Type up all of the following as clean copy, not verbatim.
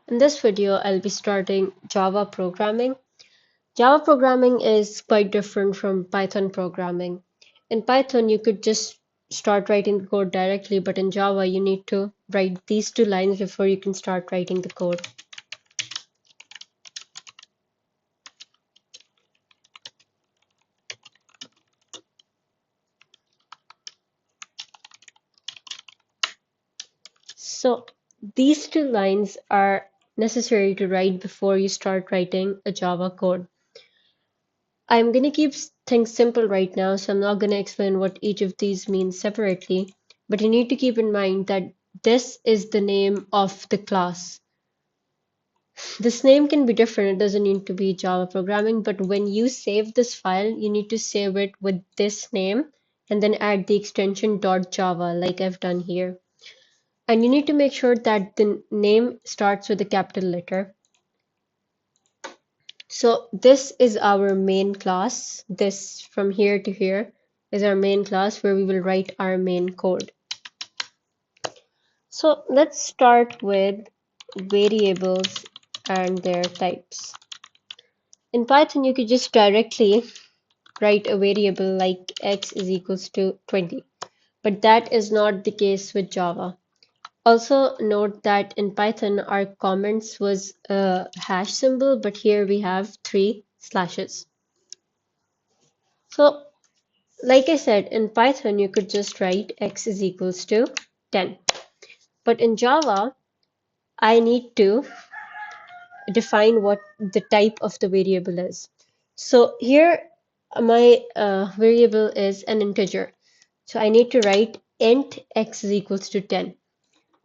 In this video, I'll be starting Java programming. Java programming is quite different from Python programming. In Python, you could just start writing the code directly, but in Java, you need to write these two lines before you can start writing the code. So these two lines are necessary to write before you start writing a Java code. I'm going to keep things simple right now, so I'm not going to explain what each of these means separately, but you need to keep in mind that this is the name of the class. This name can be different, it doesn't need to be Java programming, but when you save this file, you need to save it with this name and then add the extension .java like I've done here. And you need to make sure that the name starts with a capital letter. So this is our main class. This from here to here is our main class where we will write our main code. So let's start with variables and their types. In Python, you could just directly write a variable like x is equals to 20, but that is not the case with Java. Also note that in Python, our comments was a hash symbol, but here we have 3 slashes. So like I said, in Python, you could just write x is equals to 10. But in Java, I need to define what the type of the variable is. So here, my variable is an integer. So I need to write int x is equals to 10.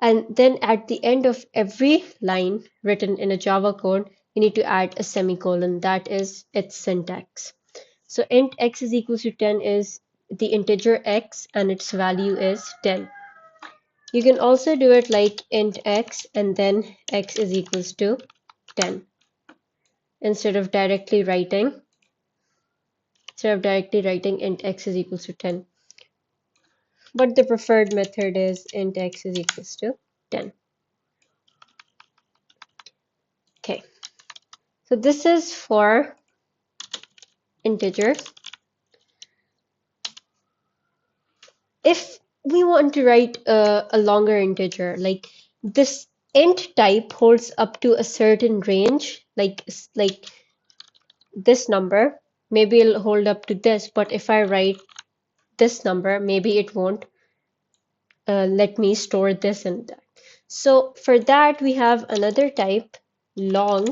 And then at the end of every line written in a Java code, you need to add a semicolon. That is its syntax. So int x is equals to 10 is the integer x and its value is 10. You can also do it like int x and then x is equals to 10 instead of directly writing int x is equals to 10. But the preferred method is int x is equals to 10. Okay, so this is for integers. If we want to write a longer integer, like this int type holds up to a certain range, like this number, maybe it'll hold up to this, but if I write this number, maybe it won't let me store this and that. So for that, we have another type, long.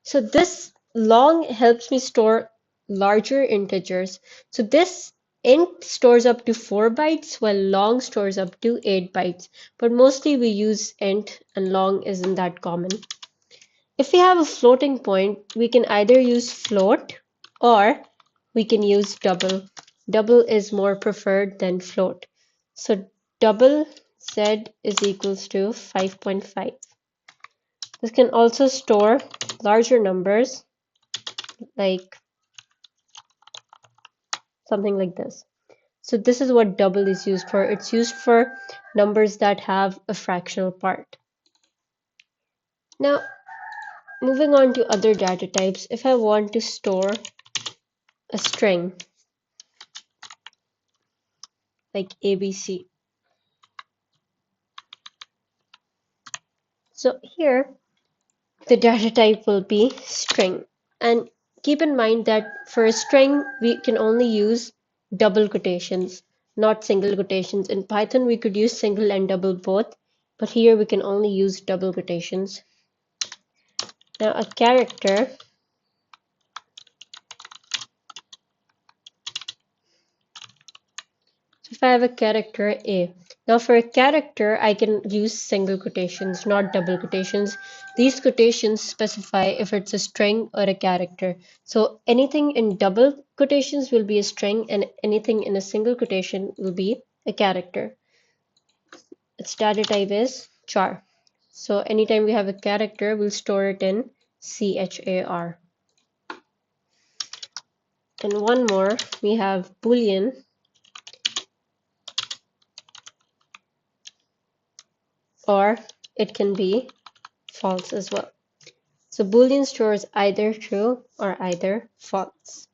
So this long helps me store larger integers. So this int stores up to 4 bytes while long stores up to 8 bytes. But mostly we use int and long isn't that common. If we have a floating point, we can either use float or we can use double. Double is more preferred than float. So double z is equals to 5.5. This can also store larger numbers like something like this. So this is what double is used for. It's used for numbers that have a fractional part. Now, moving on to other data types, if I want to store a string like ABC. So here, the data type will be string. And keep in mind that for a string, we can only use double quotations, not single quotations. In Python, we could use single and double both, but here we can only use double quotations. Now, a character if I have a character A. Now for a character, I can use single quotations, not double quotations. These quotations specify if it's a string or a character. So anything in double quotations will be a string and anything in a single quotation will be a character. Its data type is char. So anytime we have a character, we'll store it in char. And one more, we have Boolean. or it can be false as well. So Boolean stores either true or either false.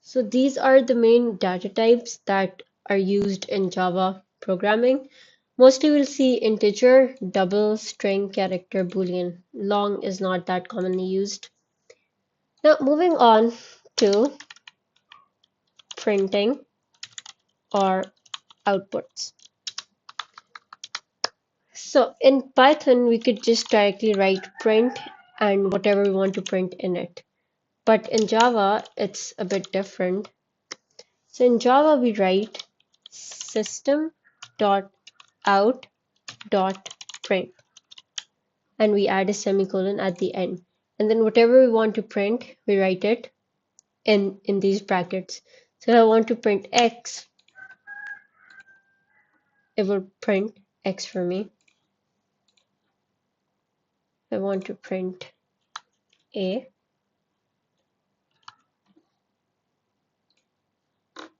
So these are the main data types that are used in Java programming. Mostly we'll see integer, double, string, character, Boolean. Long is not that commonly used. Now moving on to printing or outputs. So in Python, we could just directly write print and whatever we want to print in it. But in Java, it's a bit different. So in Java, we write system.out.print and we add a semicolon at the end. And then whatever we want to print, we write it in these brackets. So if I want to print X, it will print X for me. If I want to print A,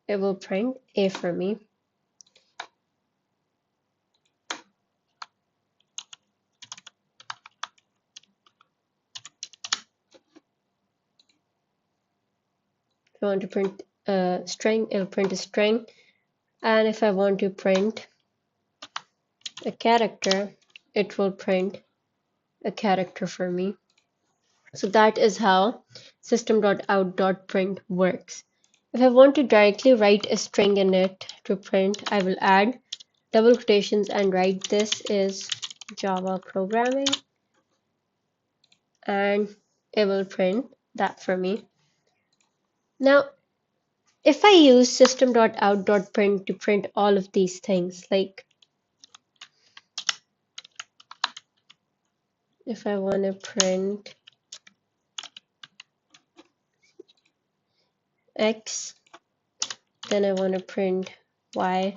it will print A for me. If I want to print a string, it will print a string. And if I want to print a character, it will print a character for me. So that is how system.out.print works. If I want to directly write a string in it to print, I will add double quotations and write this is Java programming, and it will print that for me. Now, if I use system.out.print to print all of these things, like if I want to print X, then I want to print Y,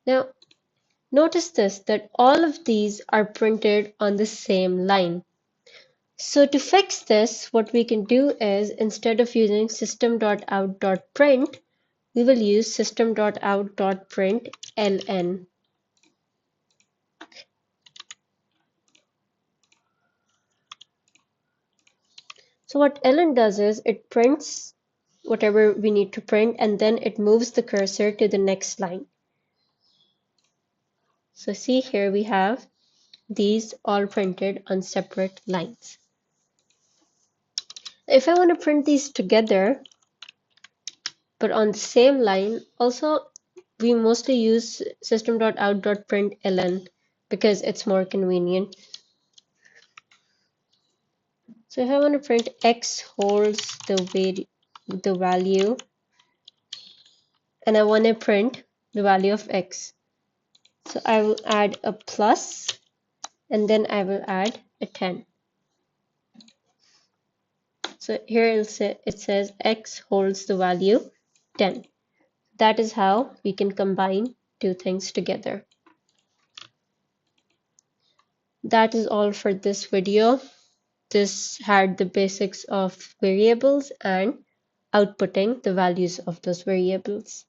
now notice this, that all of these are printed on the same line. So to fix this, what we can do is, instead of using system.out.print, we will use system.out.print ln. So what ln does is it prints whatever we need to print, and then it moves the cursor to the next line. So see here we have these all printed on separate lines. If I want to print these together but on the same line, also we mostly use system.out.print ln because it's more convenient. So if I want to print X holds the value, and I want to print the value of X, so I will add a plus and then I will add a 10. So here it says X holds the value 10. That is how we can combine two things together. That is all for this video. This had the basics of variables and outputting the values of those variables.